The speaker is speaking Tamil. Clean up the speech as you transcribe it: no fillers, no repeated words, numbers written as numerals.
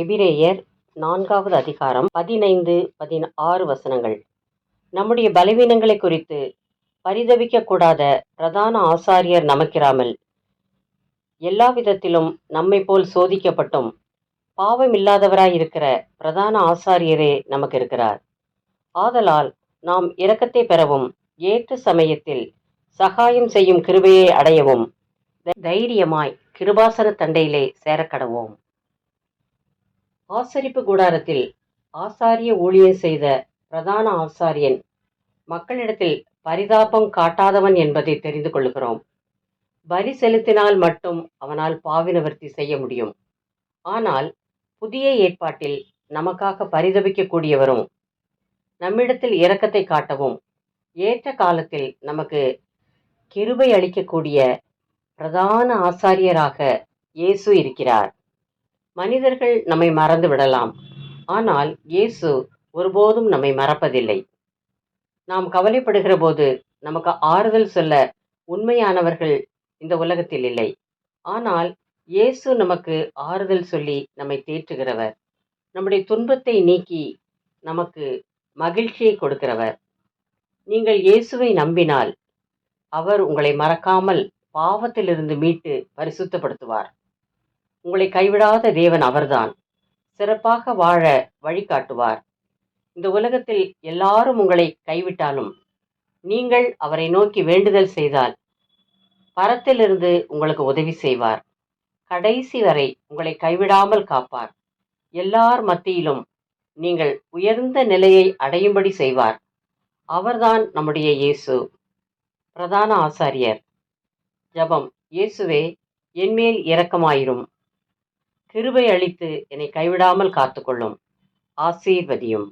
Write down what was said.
எபிரேயர் 4வது அதிகாரம் 15, 16 வசனங்கள். நம்முடைய பலவீனங்களை குறித்து பரிதபிக்கக்கூடாத பிரதான ஆசாரியர் நமக்கிராமல், எல்லா விதத்திலும் நம்மை போல் சோதிக்கப்பட்டும் பாவமில்லாதவராயிருக்கிற பிரதான ஆசாரியரே நமக்கு இருக்கிறார். ஆதலால் நாம் இரக்கத்தை பெறவும் ஏற்ற சமயத்தில் சகாயம் செய்யும் கிருபையை அடையவும் தைரியமாய் கிருபாசன தண்டையிலே சேரக்கடவோம். ஆசரிப்பு கூடாரத்தில் ஆசாரிய ஊழியம் செய்த பிரதான ஆசாரியன் மக்களிடத்தில் பரிதாபம் காட்டாதவன் என்பதை தெரிந்து கொள்கிறோம். பலி செலுத்தினால் மட்டும் அவனால் பாவ நிவர்த்தி செய்ய முடியும். ஆனால் புதிய ஏற்பாட்டில் நமக்காக பரிதபிக்கக்கூடியவரும் நம்மிடத்தில் இரக்கத்தை காட்டவும் ஏற்ற காலத்தில் நமக்கு கிருபை அளிக்கக்கூடிய பிரதான ஆசாரியராக இயேசு இருக்கிறார். மனிதர்கள் நம்மை மறந்து விடலாம், ஆனால் இயேசு ஒருபோதும் நம்மை மறப்பதில்லை. நாம் கவலைப்படுகிற போது நமக்கு ஆறுதல் சொல்ல உண்மையானவர்கள் இந்த உலகத்தில் இல்லை. ஆனால் இயேசு நமக்கு ஆறுதல் சொல்லி நம்மை தேற்றுகிறவர், நம்முடைய துன்பத்தை நீக்கி நமக்கு மகிழ்ச்சியை கொடுக்கிறவர். நீங்கள் இயேசுவை நம்பினால் அவர் உங்களை மறக்காமல் பாவத்திலிருந்து மீட்டு பரிசுத்தப்படுத்துவார். உங்களை கைவிடாத தேவன் அவர்தான். சிறப்பாக வாழ வழிகாட்டுவார். இந்த உலகத்தில் எல்லாரும் உங்களை கைவிட்டாலும் நீங்கள் அவரை நோக்கி வேண்டுதல் செய்தால் பரத்திலிருந்து உங்களுக்கு உதவி செய்வார். கடைசி வரை உங்களை கைவிடாமல் காப்பார். எல்லார் மத்தியிலும் நீங்கள் உயர்ந்த நிலையை அடையும்படி செய்வார். அவர்தான் நம்முடைய இயேசு, பிரதான ஆசாரியர். ஜெபம். இயேசுவே, என்மேல் இரக்கமாயிரும். கிருபை அளித்து என்னை கைவிடாமல் காத்துக்கொள்ளும். ஆசீர்வதியும்.